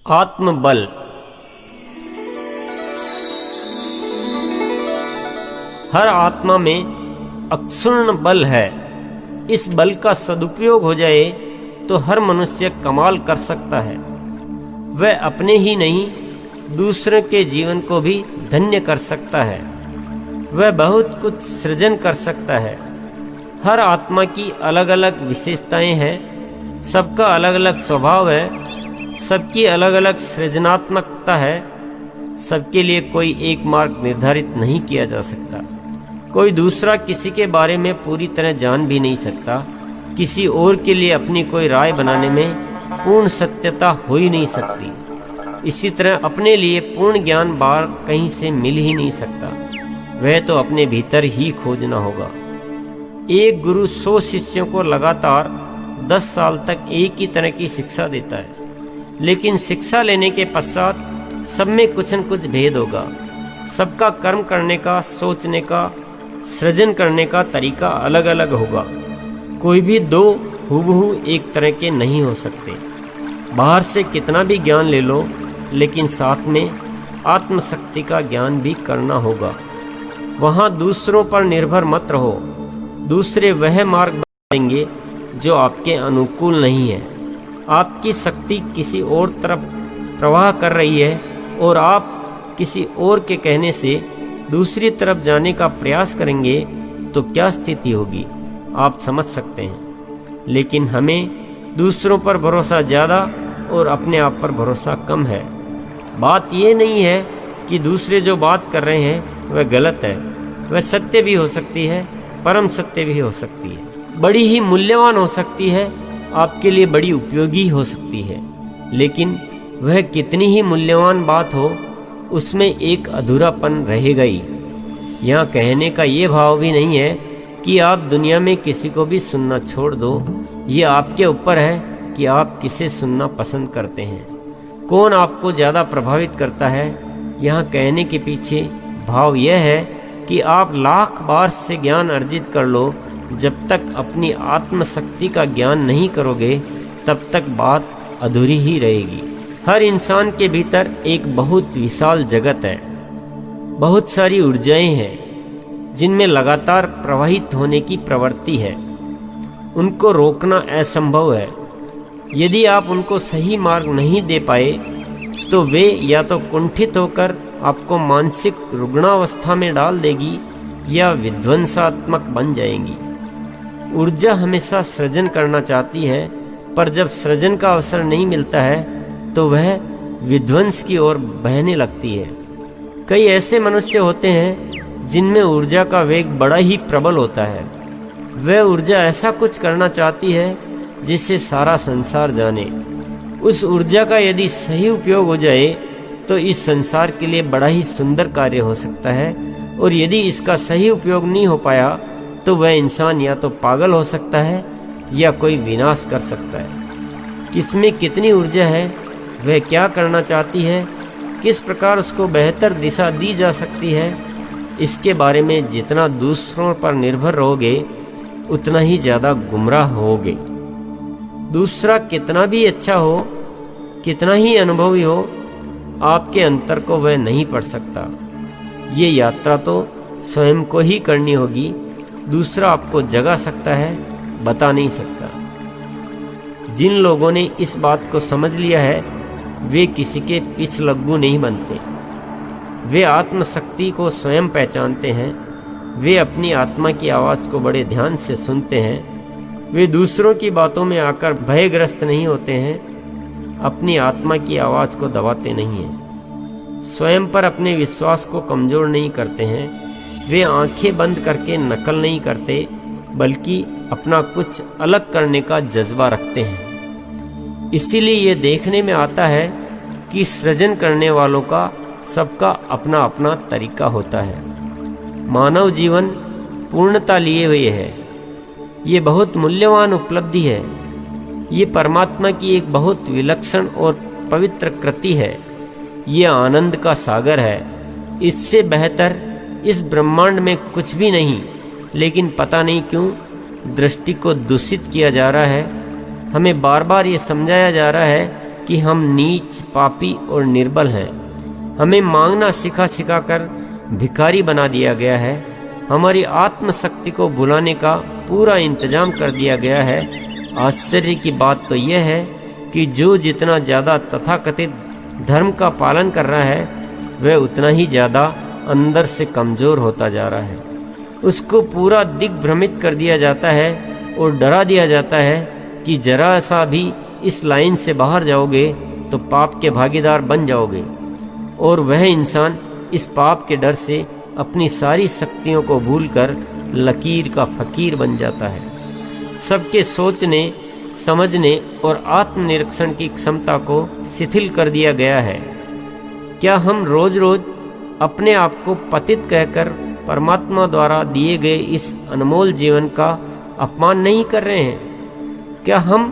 आत्मबल। हर आत्मा में अक्षुण्ण बल है। इस बल का सदुपयोग हो जाए तो हर मनुष्य कमाल कर सकता है। वह अपने ही नहीं दूसरों के जीवन को भी धन्य कर सकता है। वह बहुत कुछ सृजन कर सकता है। हर आत्मा की अलग अलग विशेषताएं हैं, सबका अलग अलग स्वभाव है, सबकी अलग अलग सृजनात्मकता है। सबके लिए कोई एक मार्ग निर्धारित नहीं किया जा सकता। कोई दूसरा किसी के बारे में पूरी तरह जान भी नहीं सकता। किसी और के लिए अपनी कोई राय बनाने में पूर्ण सत्यता हो ही नहीं सकती। इसी तरह अपने लिए पूर्ण ज्ञान बाहर कहीं से मिल ही नहीं सकता। वह तो अपने भीतर ही खोजना होगा। एक गुरु 100 शिष्यों को लगातार 10 साल तक एक ही तरह की शिक्षा देता है, लेकिन शिक्षा लेने के पश्चात सब में कुछ न कुछ भेद होगा। सबका कर्म करने का, सोचने का, सृजन करने का तरीका अलग अलग होगा। कोई भी दो हूबहू एक तरह के नहीं हो सकते। बाहर से कितना भी ज्ञान ले लो, लेकिन साथ में आत्मशक्ति का ज्ञान भी करना होगा। वहाँ दूसरों पर निर्भर मत रहो। दूसरे वह मार्ग बताएंगे जो आपके अनुकूल नहीं है। आपकी शक्ति किसी और तरफ प्रवाह कर रही है और आप किसी और के कहने से दूसरी तरफ जाने का प्रयास करेंगे तो क्या स्थिति होगी आप समझ सकते हैं। लेकिन हमें दूसरों पर भरोसा ज़्यादा और अपने आप पर भरोसा कम है। बात ये नहीं है कि दूसरे जो बात कर रहे हैं वह गलत है। वह सत्य भी हो सकती है, परम सत्य भी हो सकती है, बड़ी ही मूल्यवान हो सकती है, आपके लिए बड़ी उपयोगी हो सकती है। लेकिन वह कितनी ही मूल्यवान बात हो, उसमें एक अधूरापन रहेगा ही। यहाँ कहने का ये भाव भी नहीं है कि आप दुनिया में किसी को भी सुनना छोड़ दो। ये आपके ऊपर है कि आप किसे सुनना पसंद करते हैं, कौन आपको ज़्यादा प्रभावित करता है। यहाँ कहने के पीछे भाव यह है कि आप लाख बार से ज्ञान अर्जित कर लो, जब तक अपनी आत्मशक्ति का ज्ञान नहीं करोगे तब तक बात अधूरी ही रहेगी। हर इंसान के भीतर एक बहुत विशाल जगत है। बहुत सारी ऊर्जाएं हैं जिनमें लगातार प्रवाहित होने की प्रवृत्ति है। उनको रोकना असंभव है। यदि आप उनको सही मार्ग नहीं दे पाए तो वे या तो कुंठित होकर आपको मानसिक रुग्णावस्था में डाल देगी या विध्वंसात्मक बन जाएंगी। ऊर्जा हमेशा सृजन करना चाहती है, पर जब सृजन का अवसर नहीं मिलता है तो वह विध्वंस की ओर बहने लगती है। कई ऐसे मनुष्य होते हैं जिनमें ऊर्जा का वेग बड़ा ही प्रबल होता है। वह ऊर्जा ऐसा कुछ करना चाहती है जिससे सारा संसार जाने। उस ऊर्जा का यदि सही उपयोग हो जाए तो इस संसार के लिए बड़ा ही सुंदर कार्य हो सकता है, और यदि इसका सही उपयोग नहीं हो पाया तो वह इंसान या तो पागल हो सकता है या कोई विनाश कर सकता है। किसमें कितनी ऊर्जा है, वह क्या करना चाहती है, किस प्रकार उसको बेहतर दिशा दी जा सकती है, इसके बारे में जितना दूसरों पर निर्भर रहोगे उतना ही ज़्यादा गुमराह होगे। दूसरा कितना भी अच्छा हो, कितना ही अनुभवी हो, आपके अंतर को वह नहीं पढ़ सकता। ये यात्रा तो स्वयं को ही करनी होगी। दूसरा आपको जगा सकता है, बता नहीं सकता। जिन लोगों ने इस बात को समझ लिया है वे किसी के पिछलग्गू नहीं बनते। वे आत्मशक्ति को स्वयं पहचानते हैं। वे अपनी आत्मा की आवाज़ को बड़े ध्यान से सुनते हैं। वे दूसरों की बातों में आकर भयग्रस्त नहीं होते हैं। अपनी आत्मा की आवाज़ को दबाते नहीं हैं। स्वयं पर अपने विश्वास को कमज़ोर नहीं करते हैं। वे आंखें बंद करके नकल नहीं करते, बल्कि अपना कुछ अलग करने का जज्बा रखते हैं। इसीलिए ये देखने में आता है कि सृजन करने वालों का सबका अपना अपना तरीका होता है। मानव जीवन पूर्णता लिए हुए है। ये बहुत मूल्यवान उपलब्धि है। ये परमात्मा की एक बहुत विलक्षण और पवित्र कृति है। ये आनंद का सागर है। इससे बेहतर इस ब्रह्मांड में कुछ भी नहीं। लेकिन पता नहीं क्यों दृष्टि को दूषित किया जा रहा है। हमें बार बार ये समझाया जा रहा है कि हम नीच, पापी और निर्बल हैं। हमें मांगना सिखा सिखा कर भिखारी बना दिया गया है। हमारी आत्मशक्ति को बुलाने का पूरा इंतजाम कर दिया गया है। आश्चर्य की बात तो यह है कि जो जितना ज़्यादा तथाकथित धर्म का पालन कर रहा है वह उतना ही ज़्यादा अंदर से कमज़ोर होता जा रहा है। उसको पूरा दिग्भ्रमित कर दिया जाता है और डरा दिया जाता है कि जरा सा भी इस लाइन से बाहर जाओगे तो पाप के भागीदार बन जाओगे। और वह इंसान इस पाप के डर से अपनी सारी शक्तियों को भूलकर लकीर का फकीर बन जाता है। सबके सोचने, समझने और आत्मनिरीक्षण की क्षमता को शिथिल कर दिया गया है। क्या हम रोज रोज अपने आप को पतित कहकर परमात्मा द्वारा दिए गए इस अनमोल जीवन का अपमान नहीं कर रहे हैं? क्या हम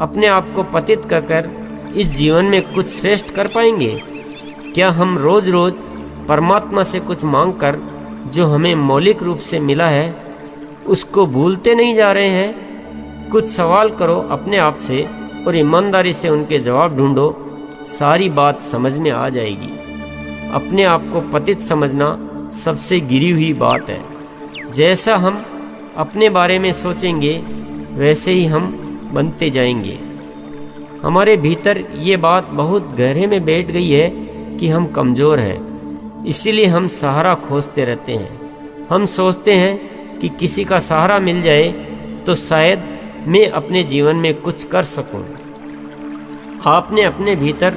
अपने आप को पतित कहकर इस जीवन में कुछ श्रेष्ठ कर पाएंगे? क्या हम रोज रोज परमात्मा से कुछ मांगकर जो हमें मौलिक रूप से मिला है उसको भूलते नहीं जा रहे हैं? कुछ सवाल करो अपने आप से और ईमानदारी से उनके जवाब ढूंढो, सारी बात समझ में आ जाएगी। अपने आप को पतित समझना सबसे गिरी हुई बात है। जैसा हम अपने बारे में सोचेंगे वैसे ही हम बनते जाएंगे। हमारे भीतर ये बात बहुत गहरे में बैठ गई है कि हम कमज़ोर हैं, इसीलिए हम सहारा खोजते रहते हैं। हम सोचते हैं कि किसी का सहारा मिल जाए तो शायद मैं अपने जीवन में कुछ कर सकूं। आपने अपने भीतर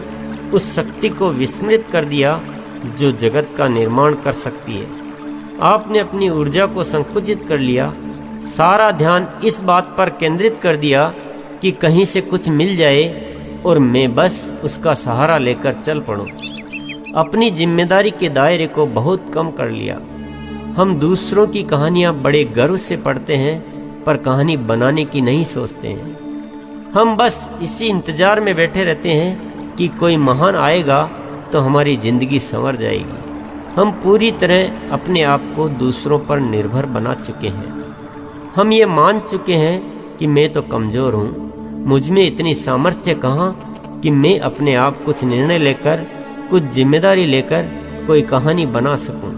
उस शक्ति को विस्मृत कर दिया जो जगत का निर्माण कर सकती है। आपने अपनी ऊर्जा को संकुचित कर लिया, सारा ध्यान इस बात पर केंद्रित कर दिया कि कहीं से कुछ मिल जाए और मैं बस उसका सहारा लेकर चल पड़ूं। अपनी जिम्मेदारी के दायरे को बहुत कम कर लिया। हम दूसरों की कहानियां बड़े गर्व से पढ़ते हैं पर कहानी बनाने की नहीं सोचते हैं। हम बस इसी इंतजार में बैठे रहते हैं कि कोई महान आएगा तो हमारी ज़िंदगी संवर जाएगी। हम पूरी तरह अपने आप को दूसरों पर निर्भर बना चुके हैं। हम ये मान चुके हैं कि मैं तो कमज़ोर हूँ, मुझ में इतनी सामर्थ्य कहाँ कि मैं अपने आप कुछ निर्णय लेकर, कुछ जिम्मेदारी लेकर कोई कहानी बना सकूं।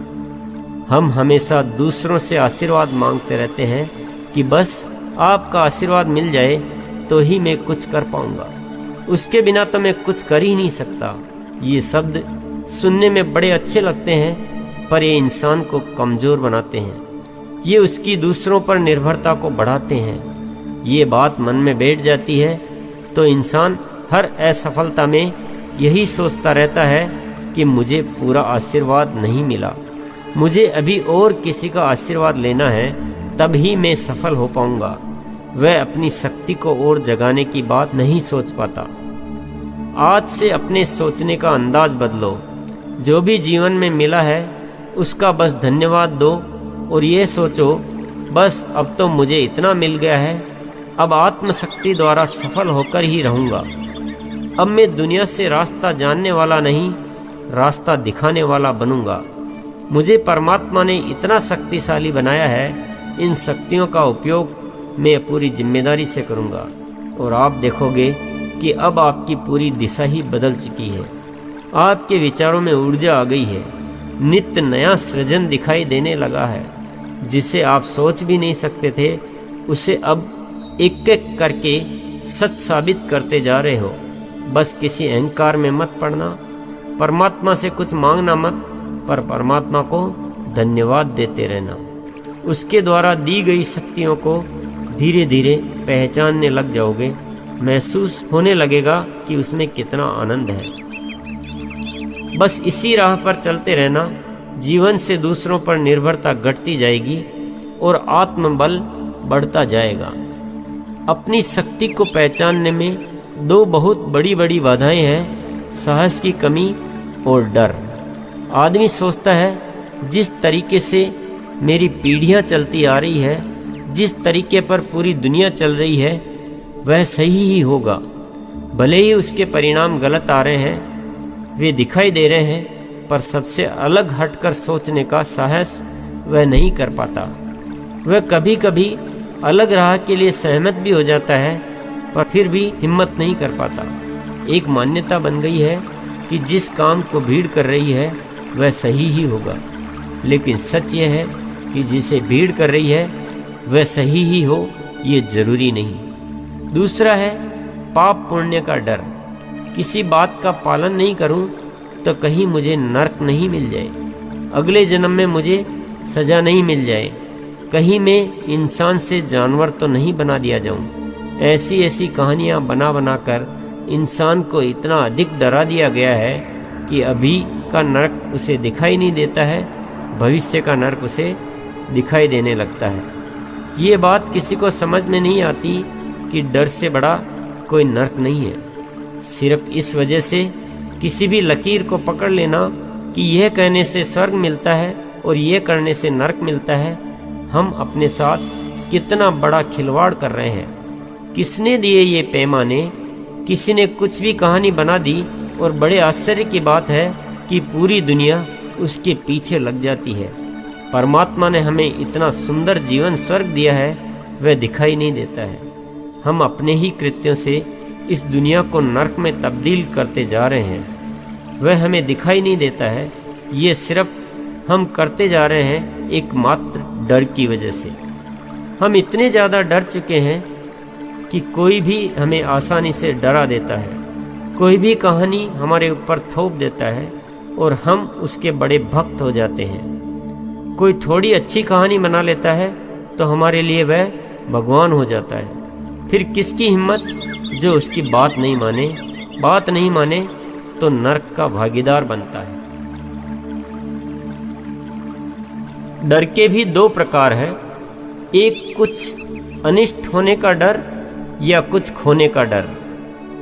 हम हमेशा दूसरों से आशीर्वाद मांगते रहते हैं कि बस आपका आशीर्वाद मिल जाए तो ही मैं कुछ कर पाऊंगा, उसके बिना तो मैं कुछ कर ही नहीं सकता। ये शब्द सुनने में बड़े अच्छे लगते हैं पर ये इंसान को कमज़ोर बनाते हैं। ये उसकी दूसरों पर निर्भरता को बढ़ाते हैं। ये बात मन में बैठ जाती है तो इंसान हर असफलता में यही सोचता रहता है कि मुझे पूरा आशीर्वाद नहीं मिला, मुझे अभी और किसी का आशीर्वाद लेना है तब ही मैं सफल हो पाऊंगा। वह अपनी शक्ति को और जगाने की बात नहीं सोच पाता। आज से अपने सोचने का अंदाज बदलो। जो भी जीवन में मिला है उसका बस धन्यवाद दो और ये सोचो बस अब तो मुझे इतना मिल गया है, अब आत्मशक्ति द्वारा सफल होकर ही रहूँगा। अब मैं दुनिया से रास्ता जानने वाला नहीं, रास्ता दिखाने वाला बनूंगा। मुझे परमात्मा ने इतना शक्तिशाली बनाया है, इन शक्तियों का उपयोग मैं पूरी जिम्मेदारी से करूंगा और आप देखोगे कि अब आपकी पूरी दिशा ही बदल चुकी है। आपके विचारों में ऊर्जा आ गई है, नित्य नया सृजन दिखाई देने लगा है। जिसे आप सोच भी नहीं सकते थे उसे अब एक एक करके सच साबित करते जा रहे हो। बस किसी अहंकार में मत पड़ना, परमात्मा से कुछ मांगना मत, पर परमात्मा को धन्यवाद देते रहना। उसके द्वारा दी गई शक्तियों को धीरे धीरे पहचानने लग जाओगे, महसूस होने लगेगा कि उसमें कितना आनंद है। बस इसी राह पर चलते रहना, जीवन से दूसरों पर निर्भरता घटती जाएगी और आत्मबल बढ़ता जाएगा। अपनी शक्ति को पहचानने में दो बहुत बड़ी बड़ी बाधाएं हैं, साहस की कमी और डर। आदमी सोचता है जिस तरीके से मेरी पीढ़ियां चलती आ रही है, जिस तरीके पर पूरी दुनिया चल रही है वह सही ही होगा। भले ही उसके परिणाम गलत आ रहे हैं, वे दिखाई दे रहे हैं, पर सबसे अलग हटकर सोचने का साहस वह नहीं कर पाता। वह कभी कभी अलग राह के लिए सहमत भी हो जाता है पर फिर भी हिम्मत नहीं कर पाता। एक मान्यता बन गई है कि जिस काम को भीड़ कर रही है वह सही ही होगा, लेकिन सच यह है कि जिसे भीड़ कर रही है वह सही ही हो ये जरूरी नहीं। दूसरा है पाप पुण्य का डर। किसी बात का पालन नहीं करूं तो कहीं मुझे नरक नहीं मिल जाए, अगले जन्म में मुझे सजा नहीं मिल जाए, कहीं मैं इंसान से जानवर तो नहीं बना दिया जाऊं। ऐसी ऐसी कहानियां बना बना कर इंसान को इतना अधिक डरा दिया गया है कि अभी का नरक उसे दिखाई नहीं देता है, भविष्य का नरक उसे दिखाई देने लगता है। ये बात किसी को समझ में नहीं आती कि डर से बड़ा कोई नरक नहीं है। सिर्फ इस वजह से किसी भी लकीर को पकड़ लेना कि यह कहने से स्वर्ग मिलता है और यह करने से नरक मिलता है, हम अपने साथ कितना बड़ा खिलवाड़ कर रहे हैं। किसने दिए ये पैमाने? किसी ने कुछ भी कहानी बना दी और बड़े आश्चर्य की बात है कि पूरी दुनिया उसके पीछे लग जाती है। परमात्मा ने हमें इतना सुंदर जीवन स्वर्ग दिया है, वह दिखाई नहीं देता है। हम अपने ही कृत्यों से इस दुनिया को नरक में तब्दील करते जा रहे हैं, वह हमें दिखाई नहीं देता है। ये सिर्फ हम करते जा रहे हैं एकमात्र डर की वजह से। हम इतने ज़्यादा डर चुके हैं कि कोई भी हमें आसानी से डरा देता है, कोई भी कहानी हमारे ऊपर थोप देता है और हम उसके बड़े भक्त हो जाते हैं। कोई थोड़ी अच्छी कहानी बना लेता है तो हमारे लिए वह भगवान हो जाता है। फिर किसकी हिम्मत जो उसकी बात नहीं माने, बात नहीं माने तो नरक का भागीदार बनता है। डर के भी दो प्रकार है, एक कुछ अनिष्ट होने का डर या कुछ खोने का डर।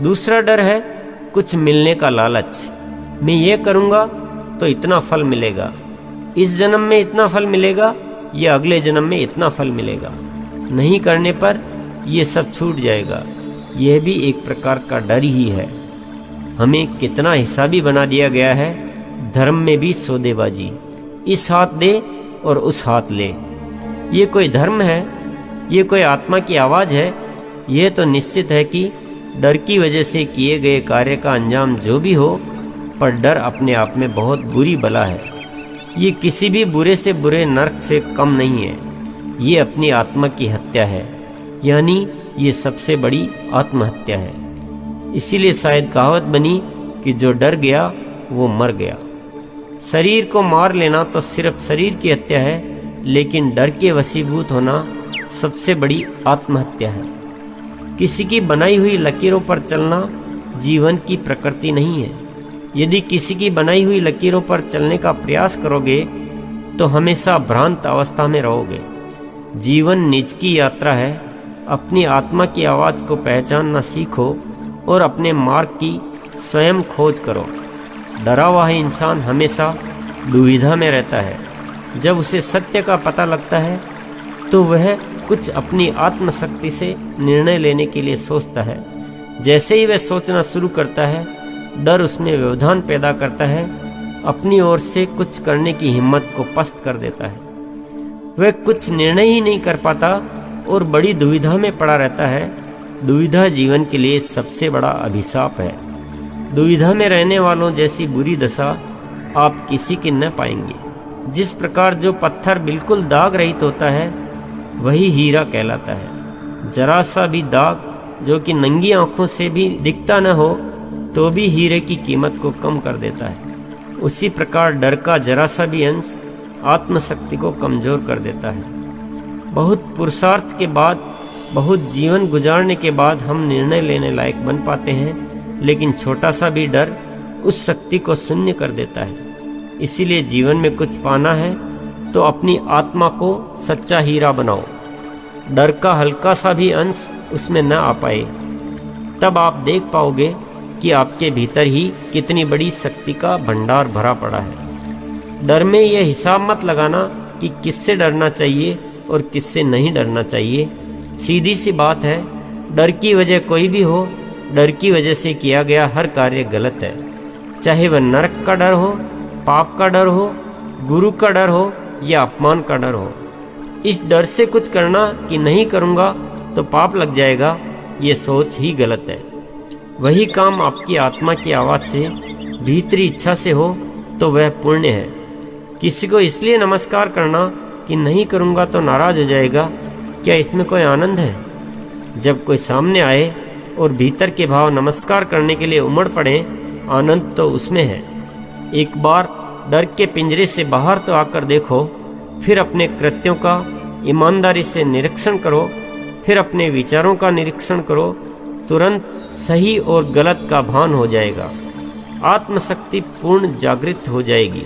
दूसरा डर है कुछ मिलने का लालच। मैं ये करूँगा तो इतना फल मिलेगा, इस जन्म में इतना फल मिलेगा या अगले जन्म में इतना फल मिलेगा, नहीं करने पर ये सब छूट जाएगा। यह भी एक प्रकार का डर ही है। हमें कितना हिसाबी बना दिया गया है। धर्म में भी सौदेबाजी, इस हाथ दे और उस हाथ ले। ये कोई धर्म है? ये कोई आत्मा की आवाज़ है? यह तो निश्चित है कि डर की वजह से किए गए कार्य का अंजाम जो भी हो, पर डर अपने आप में बहुत बुरी बला है। ये किसी भी बुरे से बुरे नरक से कम नहीं है। ये अपनी आत्मा की हत्या है, यानी ये सबसे बड़ी आत्महत्या है। इसीलिए शायद कहावत बनी कि जो डर गया वो मर गया। शरीर को मार लेना तो सिर्फ शरीर की हत्या है, लेकिन डर के वशीभूत होना सबसे बड़ी आत्महत्या है। किसी की बनाई हुई लकीरों पर चलना जीवन की प्रकृति नहीं है। यदि किसी की बनाई हुई लकीरों पर चलने का प्रयास करोगे तो हमेशा भ्रांत अवस्था में रहोगे। जीवन निज की यात्रा है। अपनी आत्मा की आवाज़ को पहचानना सीखो और अपने मार्ग की स्वयं खोज करो। डरा हुआ इंसान हमेशा दुविधा में रहता है। जब उसे सत्य का पता लगता है तो वह कुछ अपनी आत्मशक्ति से निर्णय लेने के लिए सोचता है। जैसे ही वह सोचना शुरू करता है, डर उसमें व्यवधान पैदा करता है, अपनी ओर से कुछ करने की हिम्मत को पस्त कर देता है। वह कुछ निर्णय ही नहीं कर पाता और बड़ी दुविधा में पड़ा रहता है। दुविधा जीवन के लिए सबसे बड़ा अभिशाप है। दुविधा में रहने वालों जैसी बुरी दशा आप किसी की न पाएंगे। जिस प्रकार जो पत्थर बिल्कुल दाग रहित होता है वही हीरा कहलाता है। जरा सा भी दाग जो कि नंगी आंखों से भी दिखता न हो तो भी हीरे की कीमत को कम कर देता है। उसी प्रकार डर का जरा सा भी अंश आत्मशक्ति को कमजोर कर देता है। बहुत पुरुषार्थ के बाद, बहुत जीवन गुजारने के बाद हम निर्णय लेने लायक बन पाते हैं, लेकिन छोटा सा भी डर उस शक्ति को शून्य कर देता है। इसीलिए जीवन में कुछ पाना है तो अपनी आत्मा को सच्चा हीरा बनाओ। डर का हल्का सा भी अंश उसमें न आ पाए, तब आप देख पाओगे कि आपके भीतर ही कितनी बड़ी शक्ति का भंडार भरा पड़ा है। डर में यह हिसाब मत लगाना कि किससे डरना चाहिए और किससे नहीं डरना चाहिए। सीधी सी बात है, डर की वजह कोई भी हो, डर की वजह से किया गया हर कार्य गलत है। चाहे वह नरक का डर हो, पाप का डर हो, गुरु का डर हो या अपमान का डर हो। इस डर से कुछ करना कि नहीं करूँगा तो पाप लग जाएगा, ये सोच ही गलत है। वही काम आपकी आत्मा की आवाज़ से, भीतरी इच्छा से हो तो वह पुण्य है। किसी को इसलिए नमस्कार करना कि नहीं करूँगा तो नाराज़ हो जाएगा, क्या इसमें कोई आनंद है? जब कोई सामने आए और भीतर के भाव नमस्कार करने के लिए उमड़ पड़े, आनंद तो उसमें है। एक बार डर के पिंजरे से बाहर तो आकर देखो, फिर अपने कृत्यों का ईमानदारी से निरीक्षण करो, फिर अपने विचारों का निरीक्षण करो, तुरंत सही और गलत का भान हो जाएगा। आत्मशक्ति पूर्ण जागृत हो जाएगी।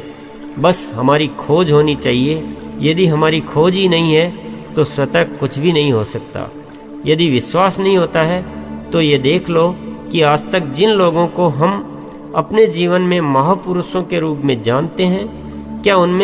बस हमारी खोज होनी चाहिए। यदि हमारी खोज ही नहीं है तो स्वतः कुछ भी नहीं हो सकता। यदि विश्वास नहीं होता है तो ये देख लो कि आज तक जिन लोगों को हम अपने जीवन में महापुरुषों के रूप में जानते हैं, क्या उनमें